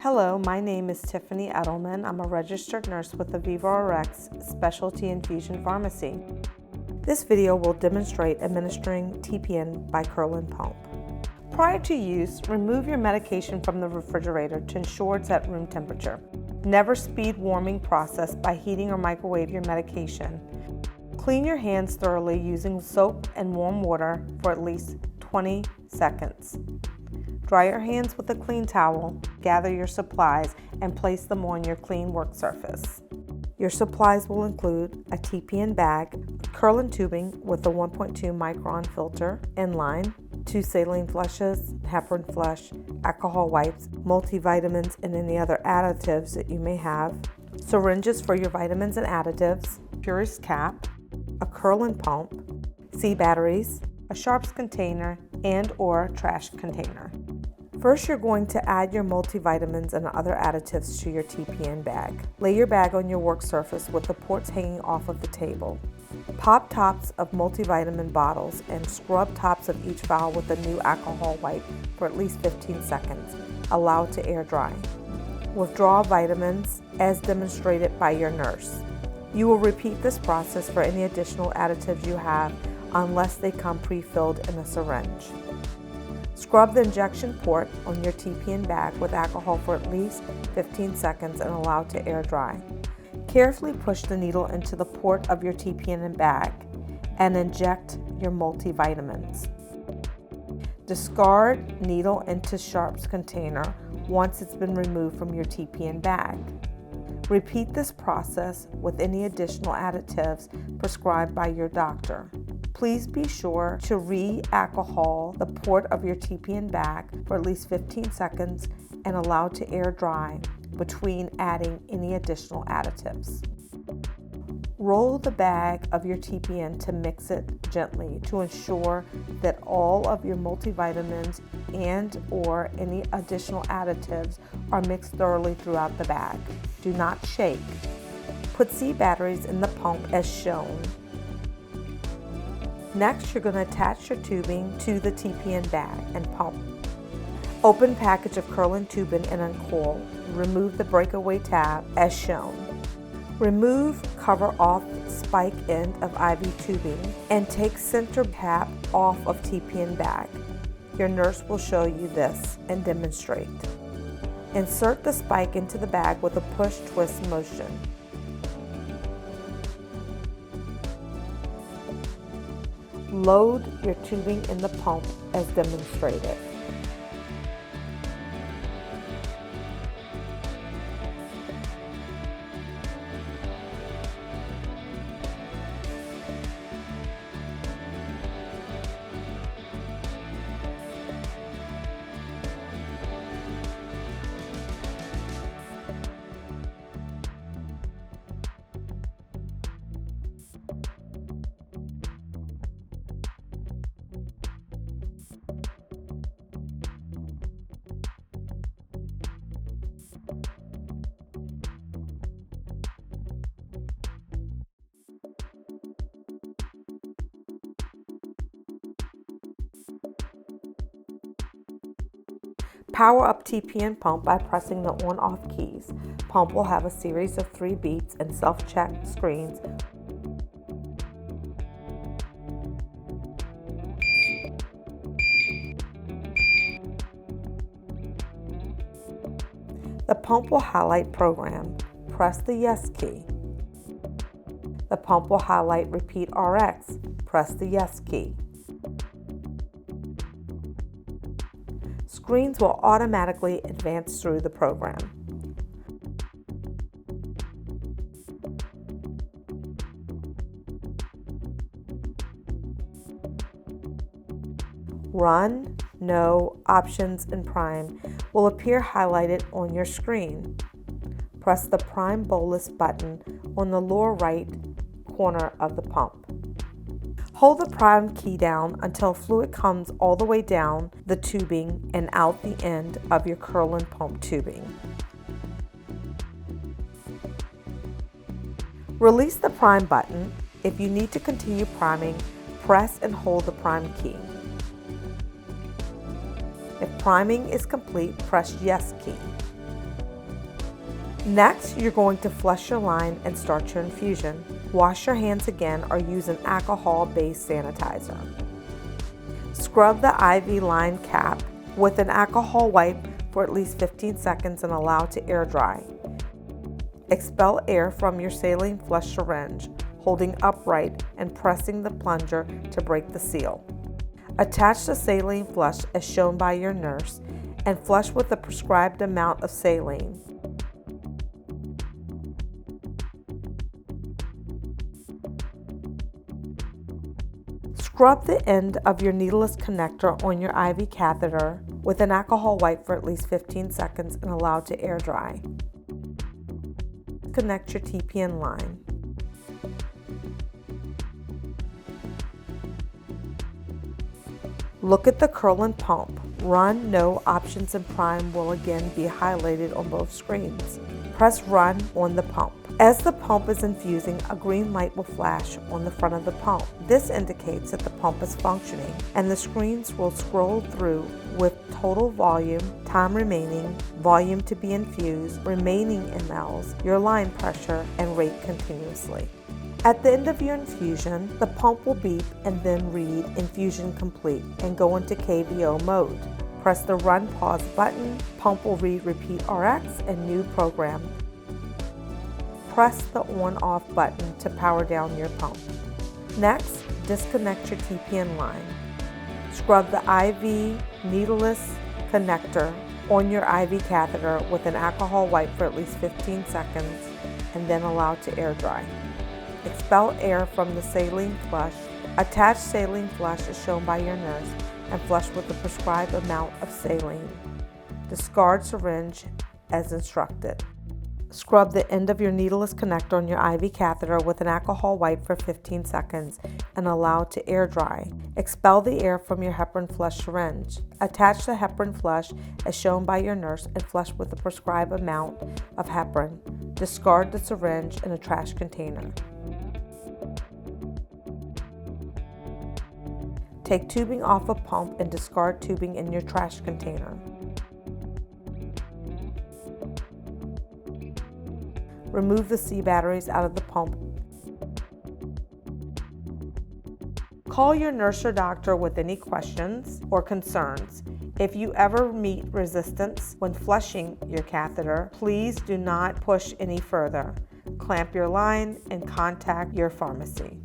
Hello, my name is Tiffany Edelman. I'm a registered nurse with AvevoRx Specialty Infusion Pharmacy. This video will demonstrate administering TPN by curl and pump. Prior to use, remove your medication from the refrigerator to ensure it's at room temperature. Never speed warming process by heating or microwave your medication. Clean your hands thoroughly using soap and warm water for at least 20 seconds. Dry your hands with a clean towel, gather your supplies, and place them on your clean work surface. Your supplies will include a TPN bag, curl and tubing with a 1.2 micron filter, inline, 2 saline flushes, heparin flush, alcohol wipes, multivitamins, and any other additives that you may have, syringes for your vitamins and additives, purist cap, a curl and pump, C batteries, a sharps container, and/or trash container. First, you're going to add your multivitamins and other additives to your TPN bag. Lay your bag on your work surface with the ports hanging off of the table. Pop tops of multivitamin bottles and scrub tops of each vial with a new alcohol wipe for at least 15 seconds. Allow it to air dry. Withdraw vitamins as demonstrated by your nurse. You will repeat this process for any additional additives you have unless they come pre-filled in a syringe. Scrub the injection port on your TPN bag with alcohol for at least 15 seconds and allow it to air dry. Carefully push the needle into the port of your TPN bag and inject your multivitamins. Discard needle into sharps container once it's been removed from your TPN bag. Repeat this process with any additional additives prescribed by your doctor. Please be sure to re-alcohol the port of your TPN bag for at least 15 seconds and allow it to air dry between adding any additional additives. Roll the bag of your TPN to mix it gently to ensure that all of your multivitamins and/or any additional additives are mixed thoroughly throughout the bag. Do not shake. Put C batteries in the pump as shown. Next, you're going to attach your tubing to the TPN bag and pump. Open package of curl and tubing and uncoil. Remove the breakaway tab as shown. Remove cover off spike end of IV tubing and take center cap off of TPN bag. Your nurse will show you this and demonstrate. Insert the spike into the bag with a push-twist motion. Load your tubing in the pump as demonstrated. Power up TPN pump by pressing the on-off keys. Pump will have a series of 3 beeps and self-check screens. The pump will highlight program. Press the yes key. The pump will highlight repeat RX. Press the yes key. Screens will automatically advance through the program. Run, No, Options, and Prime will appear highlighted on your screen. Press the Prime bolus button on the lower right corner of the pump. Hold the prime key down until fluid comes all the way down the tubing and out the end of your curl and pump tubing. Release the prime button. If you need to continue priming, press and hold the prime key. If priming is complete, press yes key. Next, you're going to flush your line and start your infusion. Wash your hands again or use an alcohol-based sanitizer. Scrub the IV line cap with an alcohol wipe for at least 15 seconds and allow to air dry. Expel air from your saline flush syringe, holding upright and pressing the plunger to break the seal. Attach the saline flush as shown by your nurse and flush with the prescribed amount of saline. Scrub the end of your needleless connector on your IV catheter with an alcohol wipe for at least 15 seconds and allow to air dry. Connect your TPN line. Look at the curl and pump. Run, no, options, and prime will again be highlighted on both screens. Press run on the pump. As the pump is infusing, a green light will flash on the front of the pump. This indicates that the pump is functioning, and the screens will scroll through with total volume, time remaining, volume to be infused, remaining mLs, your line pressure, and rate continuously. At the end of your infusion, the pump will beep and then read infusion complete and go into KVO mode. Press the run pause button, pump will read repeat RX and new program. Press the on-off button to power down your pump. Next, disconnect your TPN line. Scrub the IV needleless connector on your IV catheter with an alcohol wipe for at least 15 seconds and then allow to air dry. Expel air from the saline flush. Attach saline flush as shown by your nurse and flush with the prescribed amount of saline. Discard syringe as instructed. Scrub the end of your needleless connector on your IV catheter with an alcohol wipe for 15 seconds and allow to air dry. Expel the air from your heparin flush syringe. Attach the heparin flush as shown by your nurse and flush with the prescribed amount of heparin. Discard the syringe in a trash container. Take tubing off a pump and discard tubing in your trash container. Remove the C batteries out of the pump. Call your nurse or doctor with any questions or concerns. If you ever meet resistance when flushing your catheter, please do not push any further. Clamp your line and contact your pharmacy.